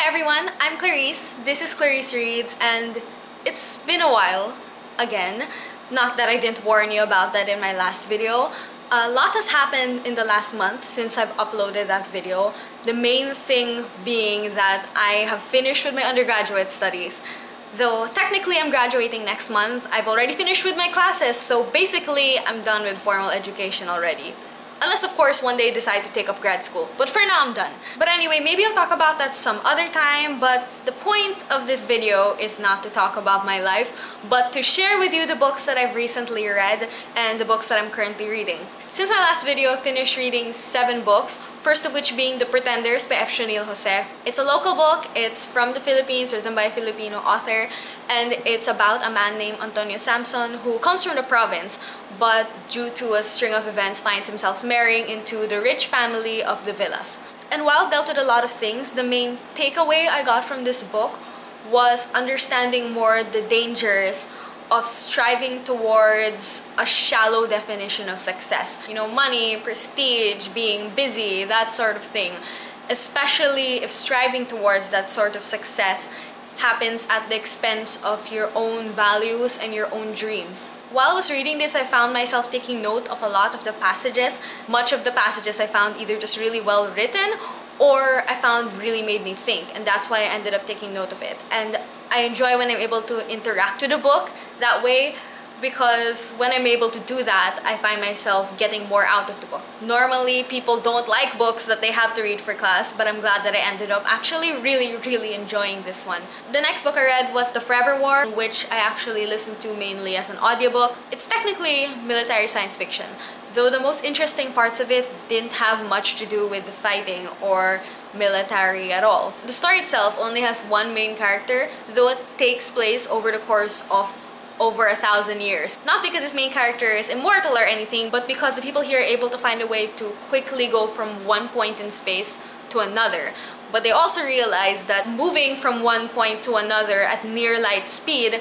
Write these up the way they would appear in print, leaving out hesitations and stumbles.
everyone, I'm Clarice. This is Clarice Reads, and it's been a while again. Not that I didn't warn you about that in my last video. A lot has happened in the last month since I've uploaded that video. The main thing being that I have finished with my undergraduate studies. Though technically I'm graduating next month, I've already finished with my classes, so basically I'm done with formal education already. Unless, of course, one day I decide to take up grad school. But for now, I'm done. But anyway, maybe I'll talk about that some other time, but the point of this video is not to talk about my life, but to share with you the books that I've recently read and the books that I'm currently reading. Since my last video, I finished reading 7 books, first of which being The Pretenders by Sionil. It's a local book, it's from the Philippines, written by a Filipino author, and it's about a man named Antonio Samson who comes from the province, but due to a string of events finds himself marrying into the rich family of the Villas. And while it dealt with a lot of things, the main takeaway I got from this book was understanding more the dangers of striving towards a shallow definition of success. You know, money, prestige, being busy, that sort of thing. Especially if striving towards that sort of success happens at the expense of your own values and your own dreams. While I was reading this, I found myself taking note of a lot of the passages. Much of the passages I found either just really well written or I found really made me think, and that's why I ended up taking note of it. And I enjoy when I'm able to interact with the book that way, because when I'm able to do that, I find myself getting more out of the book. Normally, people don't like books that they have to read for class, but I'm glad that I ended up actually really enjoying this one. The next book I read was The Forever War, which I actually listened to mainly as an audiobook. It's technically military science fiction, though the most interesting parts of it didn't have much to do with the fighting or military at all. The story itself only has one main character, though it takes place over the course of over 1,000 years. Not because this main character is immortal or anything, but because the people here are able to find a way to quickly go from one point in space to another. But they also realize that moving from one point to another at near light speed,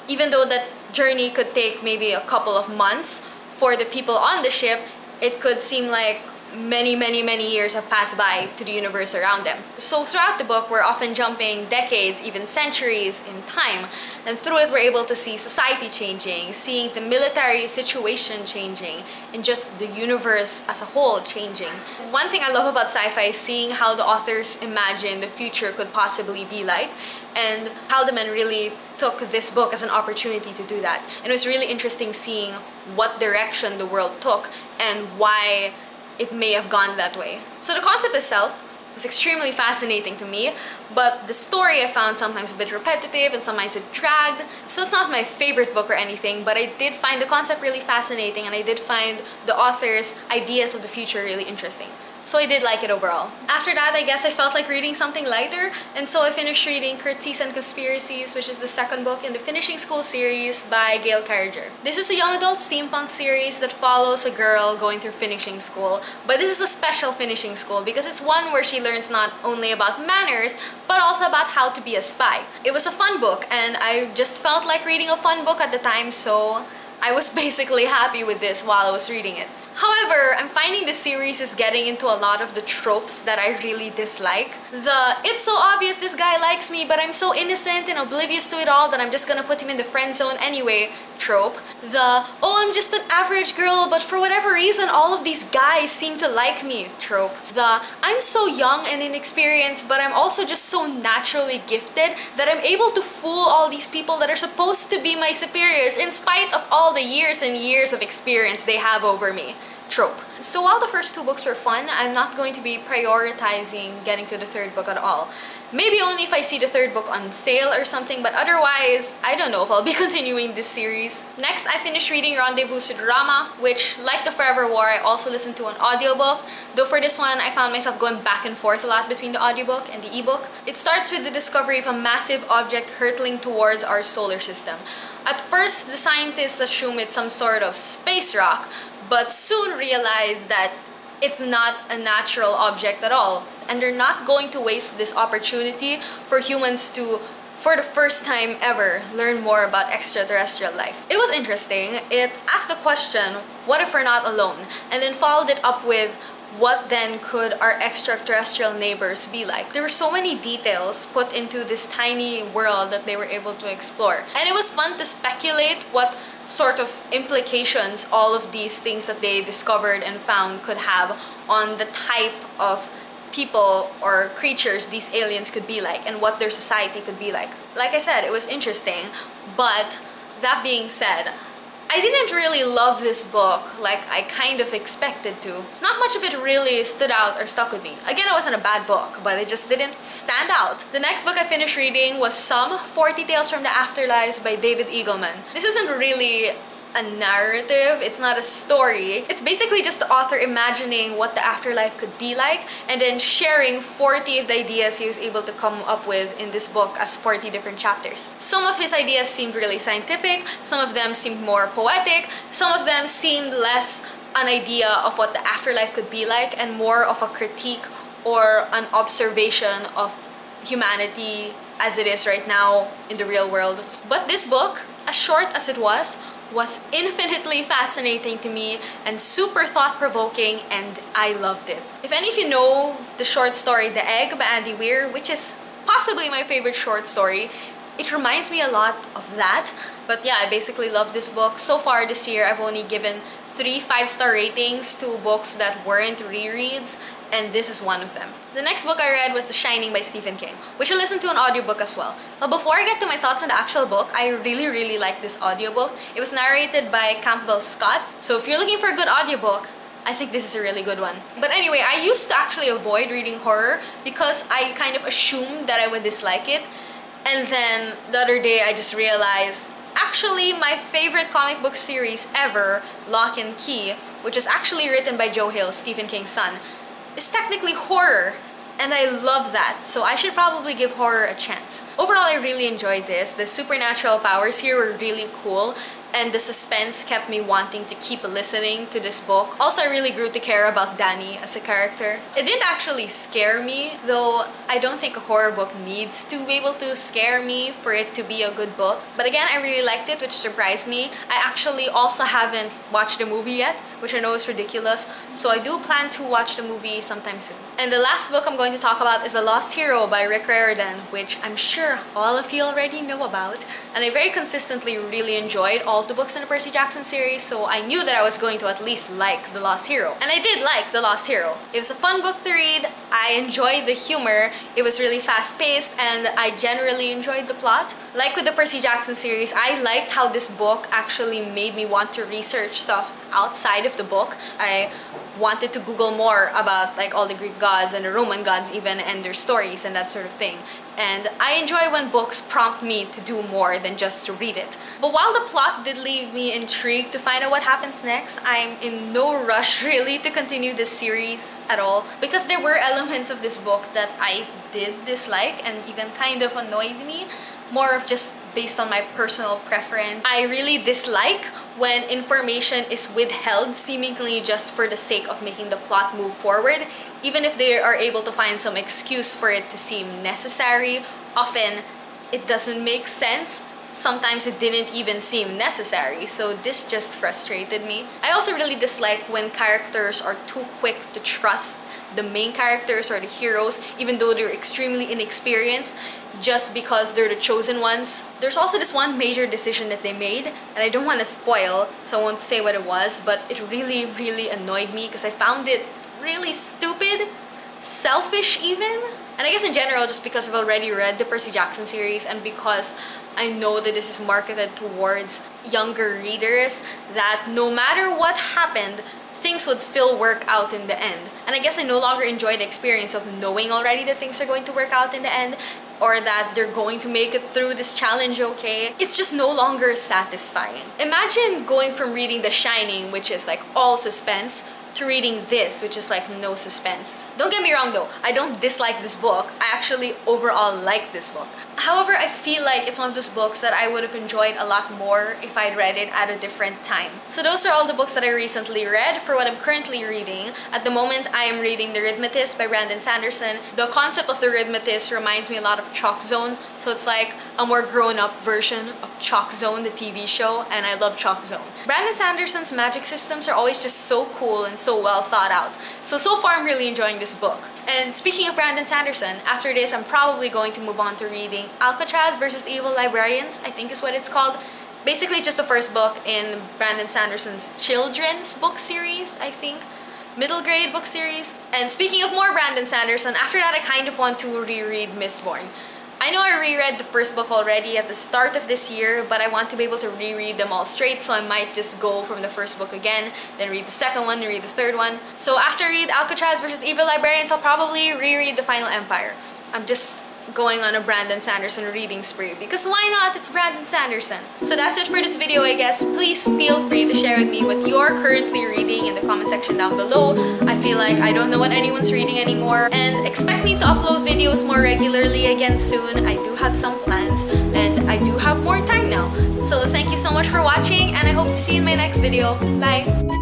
even though that journey could take maybe a couple of months, for the people on the ship, it could seem like many years have passed by to the universe around them. So throughout the book, we're often jumping decades, even centuries in time, and through it we're able to see society changing, seeing the military situation changing, and just the universe as a whole changing. One thing I love about sci-fi is seeing how the authors imagine the future could possibly be like, and Haldeman really took this book as an opportunity to do that. And it was really interesting seeing what direction the world took and why it may have gone that way. So the concept itself was extremely fascinating to me, but the story I found sometimes a bit repetitive and sometimes it dragged. So it's not my favorite book or anything, but I did find the concept really fascinating and I did find the author's ideas of the future really interesting. So I did like it overall. After that, I guess I felt like reading something lighter, and so I finished reading Curtsies and Conspiracies, which is the second book in the Finishing School series by Gail Carriger. This is a young adult steampunk series that follows a girl going through finishing school, but this is a special finishing school because it's one where she learns not only about manners, but also about how to be a spy. It was a fun book, and I just felt like reading a fun book at the time, so I was basically happy with this while I was reading it. However, I'm finding the series is getting into a lot of the tropes that I really dislike. The "it's so obvious this guy likes me, but I'm so innocent and oblivious to it all that I'm just gonna put him in the friend zone anyway" trope. The "oh, I'm just an average girl, but for whatever reason all of these guys seem to like me" trope. The "I'm so young and inexperienced, but I'm also just so naturally gifted that I'm able to fool all these people that are supposed to be my superiors in spite of all the years and years of experience they have over me" trope. So while the first 2 books were fun, I'm not going to be prioritizing getting to the 3rd book at all. Maybe only if I see the 3rd book on sale or something, but otherwise, I don't know if I'll be continuing this series. Next, I finished reading Rendezvous with Rama, which, like The Forever War, I also listened to an audiobook. Though for this one, I found myself going back and forth a lot between the audiobook and the ebook. It starts with the discovery of a massive object hurtling towards our solar system. At first, the scientists assume it's some sort of space rock, but soon realize that it's not a natural object at all, and they're not going to waste this opportunity for humans to, for the first time ever, learn more about extraterrestrial life. It was interesting. It asked the question, what if we're not alone? And then followed it up with, what then could our extraterrestrial neighbors be like? There were so many details put into this tiny world that they were able to explore. And it was fun to speculate what sort of implications all of these things that they discovered and found could have on the type of people or creatures these aliens could be like and what their society could be like. Like I said, it was interesting, but that being said, I didn't really love this book like I kind of expected to. Not much of it really stood out or stuck with me. Again, it wasn't a bad book, but it just didn't stand out. The next book I finished reading was Some 40 Tales from the Afterlives by David Eagleman. This isn't really a narrative, it's not a story. It's basically just the author imagining what the afterlife could be like and then sharing 40 of the ideas he was able to come up with in this book as 40 different chapters. Some of his ideas seemed really scientific, some of them seemed more poetic, some of them seemed less an idea of what the afterlife could be like and more of a critique or an observation of humanity as it is right now in the real world. But this book, as short as it was infinitely fascinating to me and super thought-provoking, and I loved it. If any of you know the short story The Egg by Andy Weir, which is possibly my favorite short story, it reminds me a lot of that. But yeah, I basically love this book. So far this year, I've only given 3 5-star ratings to books that weren't rereads, and this is one of them. The next book I read was The Shining by Stephen King, which I listened to an audiobook as well. But before I get to my thoughts on the actual book, I really liked this audiobook. It was narrated by Campbell Scott, so if you're looking for a good audiobook, I think this is a really good one. But anyway, I used to actually avoid reading horror because I kind of assumed that I would dislike it. And then the other day I just realized, actually my favorite comic book series ever, Lock and Key, which is actually written by Joe Hill, Stephen King's son, is technically horror, and I love that, so I should probably give horror a chance. Overall, I really enjoyed this. The supernatural powers here were really cool, and the suspense kept me wanting to keep listening to this book. Also, I really grew to care about Danny as a character. It didn't actually scare me, though I don't think a horror book needs to be able to scare me for it to be a good book. But again, I really liked it, which surprised me. I actually also haven't watched the movie yet, which I know is ridiculous, so I do plan to watch the movie sometime soon. And the last book I'm going to talk about is The Lost Hero by Riordan, which I'm sure all of you already know about, and I very consistently really enjoyed all the books in the Percy Jackson series, so I knew that I was going to at least like The Lost Hero. And I did like The Lost Hero. It was a fun book to read, I enjoyed the humor, it was really fast-paced, and I generally enjoyed the plot. Like with the Percy Jackson series, I liked how this book actually made me want to research stuff outside of the book. I wanted to Google more about like all the Greek gods and the Roman gods even, and their stories and that sort of thing. And I enjoy when books prompt me to do more than just to read it. But while the plot did leave me intrigued to find out what happens next, I'm in no rush really to continue this series at all, because there were elements of this book that I did dislike and even kind of annoyed me, more of just based on my personal preference. I really dislike when information is withheld seemingly just for the sake of making the plot move forward, even if they are able to find some excuse for it to seem necessary. Often it doesn't make sense. Sometimes it didn't even seem necessary, so this just frustrated me. I also really dislike when characters are too quick to trust the main characters or the heroes, even though they're extremely inexperienced, just because they're the chosen ones. There's also this one major decision that they made, and I don't want to spoil, so I won't say what it was, but it really annoyed me because I found it really stupid, selfish even. And I guess in general, just because I've already read the Percy Jackson series and because I know that this is marketed towards younger readers, that no matter what happened, things would still work out in the end. And I guess I no longer enjoy the experience of knowing already that things are going to work out in the end, or that they're going to make it through this challenge okay. It's just no longer satisfying. Imagine going from reading The Shining, which is like all suspense, to reading this, which is like no suspense. Don't get me wrong though, I don't dislike this book. I actually overall like this book. However, I feel like it's one of those books that I would have enjoyed a lot more if I'd read it at a different time. So those are all the books that I recently read for what I'm currently reading. At the moment, I am reading The Rithmatist by Brandon Sanderson. The concept of The Rithmatist reminds me a lot of Chalk Zone, so it's like a more grown-up version of Chalk Zone, the TV show, and I love Chalk Zone. Brandon Sanderson's magic systems are always just so cool and so well thought out. So far I'm really enjoying this book. And speaking of Brandon Sanderson, after this I'm probably going to move on to reading Alcatraz versus the Evil Librarians, I think is what it's called. Basically it's just the first book in Brandon Sanderson's children's book series, I think. Middle grade book series. And speaking of more Brandon Sanderson, after that I kind of want to reread Mistborn. I know I reread the first book already at the start of this year, but I want to be able to reread them all straight, so I might just go from the first book again, then read the second one, then read the third one. So after I read Alcatraz versus Evil Librarians, I'll probably reread The Final Empire. I'm just going on a Brandon Sanderson reading spree, because why not? It's Brandon Sanderson. So that's it for this video, I guess. Please feel free to share with me what you're currently reading in the comment section down below. I feel like I don't know what anyone's reading anymore, and expect me to upload videos more regularly again soon. I do have some plans, and I do have more time now. So thank you so much for watching, and I hope to see you in my next video. Bye!